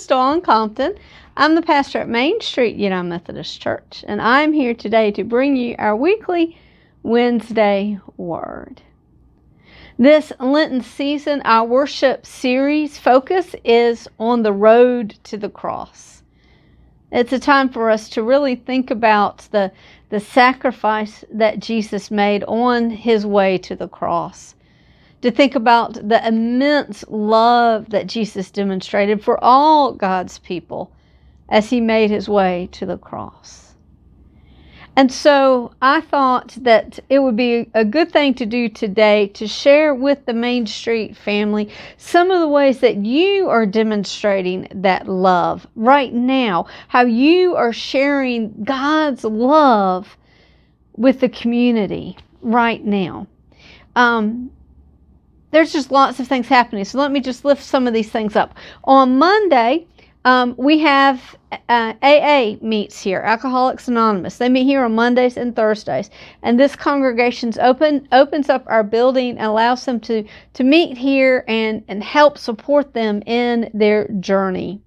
is Dawn Compton. I'm the pastor at Main Street United Methodist Church, and I'm here today to bring you our weekly Wednesday Word. This Lenten season, our worship series focus is on the road to the cross. It's a time for us to really think about the sacrifice that Jesus made on his way to the cross. To think about the immense love that Jesus demonstrated for all God's people as he made his way to the cross. And so I thought that it would be a good thing to do today to share with the Main Street family some of the ways that you are demonstrating that love right now, how you are sharing God's love with the community right now. There's just lots of things happening. So let me just lift some of these things up. On Monday, we have AA meets here, Alcoholics Anonymous. They meet here on Mondays and Thursdays. And this congregation's opens up our building and allows them to meet here and help support them in their journey.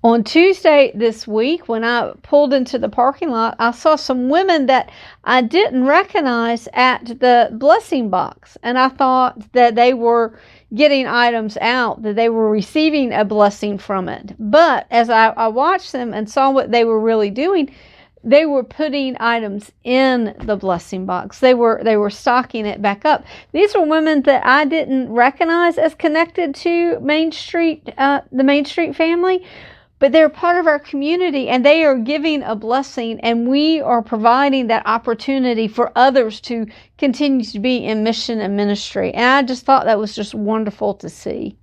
On Tuesday this week, when I pulled into the parking lot, I saw some women that I didn't recognize at the blessing box. And I thought that they were getting items out, that they were receiving a blessing from it. But as I watched them and saw what they were really doing, they were putting items in the blessing box. They were stocking it back up. These were women that I didn't recognize as connected to Main Street, the Main Street family. But they're part of our community and they are giving a blessing, and we are providing that opportunity for others to continue to be in mission and ministry. And I just thought that was just wonderful to see.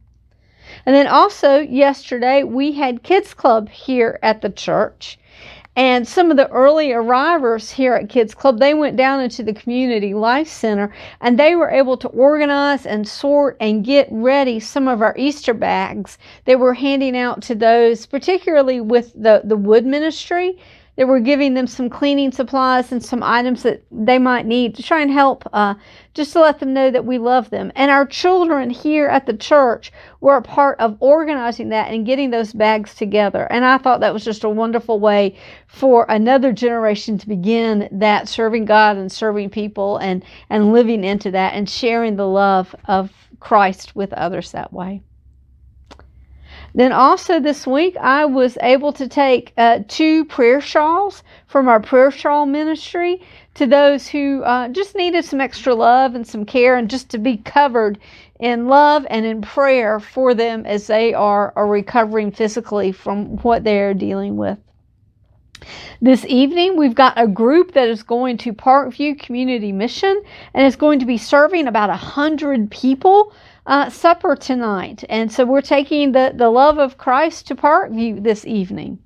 And then also yesterday we had Kids Club here at the church. And some of the early arrivers here at Kids Club, they went down into the Community Life Center and they were able to organize and sort and get ready some of our Easter bags that we're handing out to those, particularly with the wood ministry. They were giving them some cleaning supplies and some items that they might need to try and help, just to let them know that we love them. And our children here at the church were a part of organizing that and getting those bags together. And I thought that was just a wonderful way for another generation to begin that serving God and serving people and living into that and sharing the love of Christ with others that way. Then also this week, I was able to take 2 prayer shawls from our prayer shawl ministry to those who just needed some extra love and some care and just to be covered in love and in prayer for them as they are recovering physically from what they're dealing with. This evening, we've got a group that is going to Parkview Community Mission and is going to be serving about 100 people supper tonight. And so we're taking the love of Christ to Parkview this evening.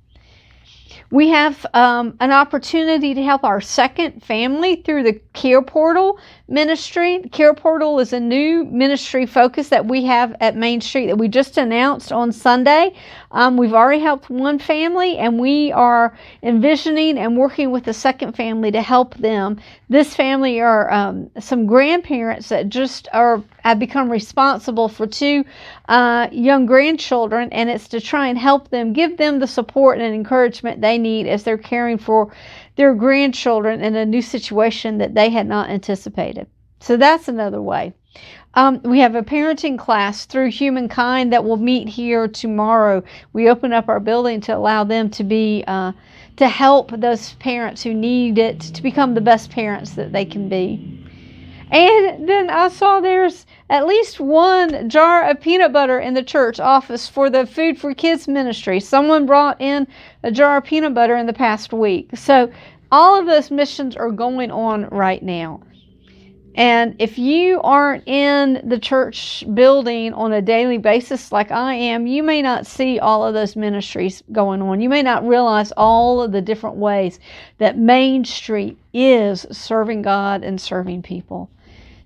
We have an opportunity to help our second family through the Care Portal ministry. The Care Portal is a new ministry focus that we have at Main Street that we just announced on Sunday. We've already helped one family, and we are envisioning and working with the second family to help them. This family are some grandparents that just have become responsible for 2 young grandchildren, and it's to try and help them, give them the support and encouragement they need as they're caring for their grandchildren in a new situation that they had not anticipated. So that's another way. We have a parenting class through Humankind that will meet here tomorrow. We open up our building to allow them to be, to help those parents who need it to become the best parents that they can be. And then I saw there's at least 1 jar of peanut butter in the church office for the Food for Kids ministry. Someone brought in a jar of peanut butter in the past week. So all of those missions are going on right now. And if you aren't in the church building on a daily basis like I am, you may not see all of those ministries going on. You may not realize all of the different ways that Main Street is serving God and serving people.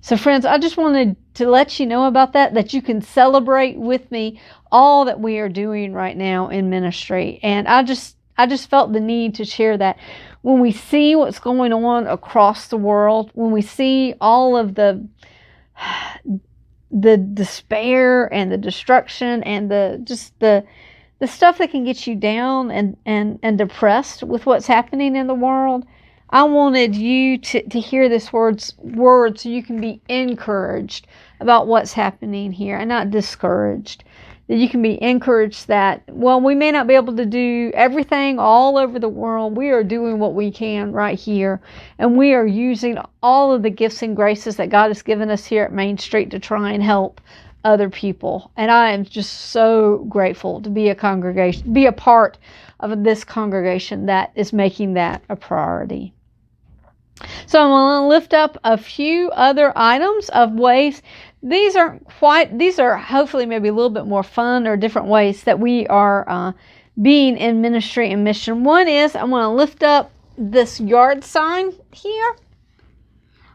So friends, I just wanted to let you know about that you can celebrate with me all that we are doing right now in ministry. And I just felt the need to share that. When we see what's going on across the world, when we see all of the despair and the destruction and the the stuff that can get you down and depressed with what's happening in the world. I wanted you to hear this word so you can be encouraged about what's happening here and not discouraged. That you can be encouraged that, well, we may not be able to do everything all over the world. We are doing what we can right here. And we are using all of the gifts and graces that God has given us here at Main Street to try and help other people. And I am just so grateful to be a part of this congregation that is making that a priority. So I'm going to lift up a few other items of ways. These are hopefully maybe a little bit more fun or different ways that we are being in ministry and mission. One is I want to lift up this yard sign here.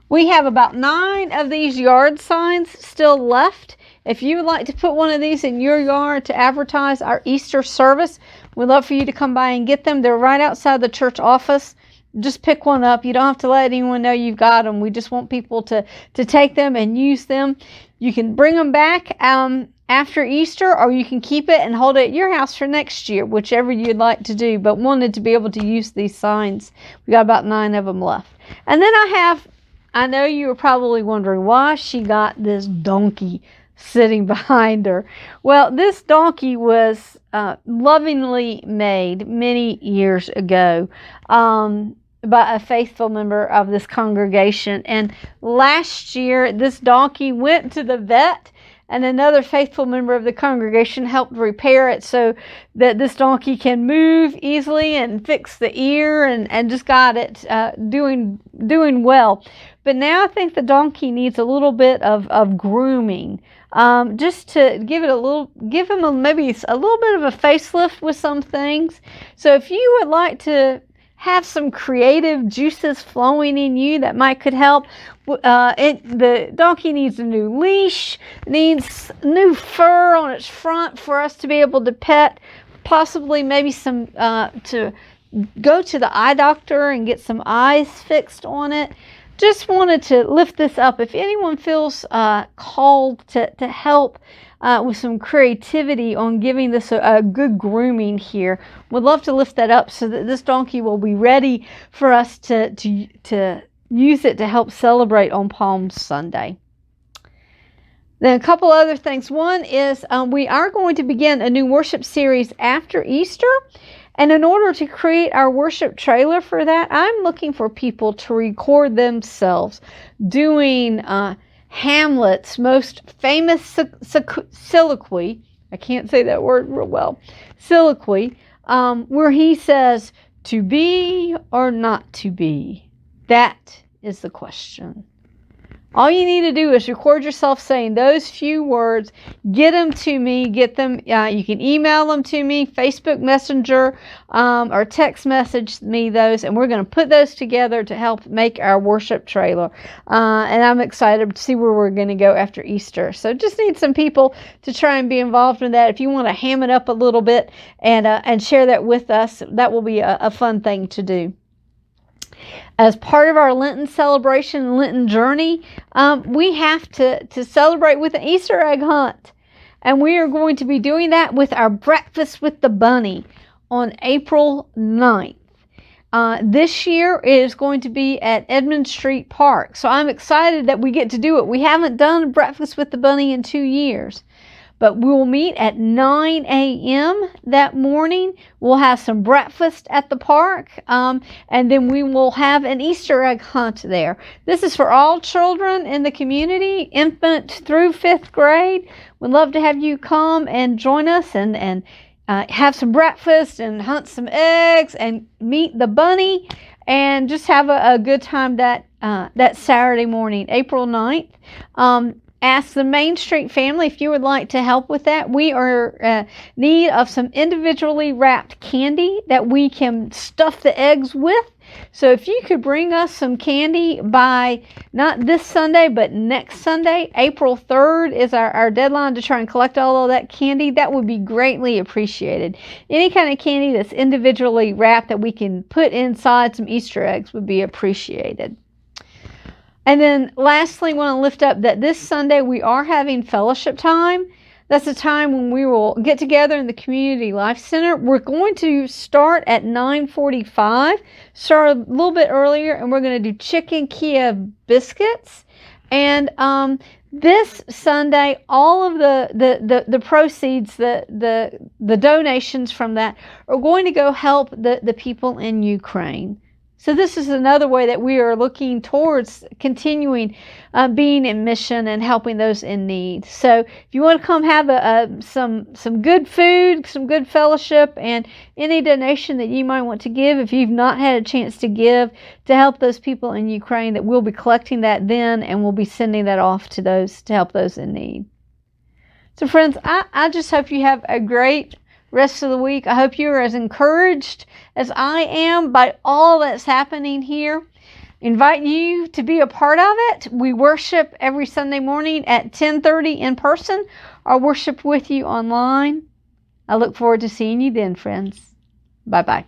We have about 9 of these yard signs still left. If you would like to put one of these in your yard to advertise our Easter service, we'd love for you to come by and get them. They're right outside the church office. Just pick one up. You don't have to let anyone know you've got them. We just want people to take them and use them. You can bring them back after Easter, or you can keep it and hold it at your house for next year, whichever you'd like to do, but wanted to be able to use these signs. We got about 9 of them left. And then I know you were probably wondering why she got this donkey sitting behind her. Well, this donkey was lovingly made many years ago by a faithful member of this congregation. And last year, this donkey went to the vet, and another faithful member of the congregation helped repair it so that this donkey can move easily and fix the ear and just got it doing well. But now I think the donkey needs a little bit of grooming, just to give him maybe a little bit of a facelift with some things. So if you would like to have some creative juices flowing in you that could help. The donkey needs a new leash, needs new fur on its front for us to be able to pet, possibly maybe some to go to the eye doctor and get some eyes fixed on it. Just wanted to lift this up. If anyone feels called to help with some creativity on giving this a good grooming here, would love to lift that up so that this donkey will be ready for us to use it to help celebrate on Palm Sunday. Then a couple other things. One is we are going to begin a new worship series after Easter. And in order to create our worship trailer for that, I'm looking for people to record themselves doing Hamlet's most famous soliloquy. I can't say that word real well. Soliloquy, where he says, "To be or not to be?" That is the question. All you need to do is record yourself saying those few words, get them to me, you can email them to me, Facebook Messenger, or text message me those, and we're going to put those together to help make our worship trailer. And I'm excited to see where we're going to go after Easter. So just need some people to try and be involved in that. If you want to ham it up a little bit and share that with us, that will be a fun thing to do. As part of our Lenten celebration, Lenten journey, we have to celebrate with an Easter egg hunt. And we are going to be doing that with our Breakfast with the Bunny on April 9th. This year is going to be at Edmund Street Park. So I'm excited that we get to do it. We haven't done Breakfast with the Bunny in 2 years. But we will meet at 9 a.m. that morning. We'll have some breakfast at the park, and then we will have an Easter egg hunt there. This is for all children in the community, infant through 5th grade. We'd love to have you come and join us and have some breakfast and hunt some eggs and meet the bunny and just have a good time that Saturday morning, April 9th. Ask the Main Street family if you would like to help with that. We are in need of some individually wrapped candy that we can stuff the eggs with. So if you could bring us some candy by not this Sunday, but next Sunday, April 3rd is our deadline to try and collect all of that candy. That would be greatly appreciated. Any kind of candy that's individually wrapped that we can put inside some Easter eggs would be appreciated. And then lastly, I want to lift up that this Sunday we are having fellowship time. That's a time when we will get together in the Community Life Center. We're going to start at 9:45, start a little bit earlier, and we're going to do chicken Kiev biscuits. And this Sunday, all of the proceeds, the donations from that are going to go help the people in Ukraine. So this is another way that we are looking towards continuing being in mission and helping those in need. So if you want to come have some good food, some good fellowship, and any donation that you might want to give, if you've not had a chance to give to help those people in Ukraine, that we'll be collecting that then, and we'll be sending that off to those to help those in need. So friends, I just hope you have a great rest of the week. I hope you are as encouraged as I am by all that's happening here. Invite you to be a part of it. We worship every Sunday morning at 10:30 in person, or worship with you online. I look forward to seeing you then, friends. Bye-bye.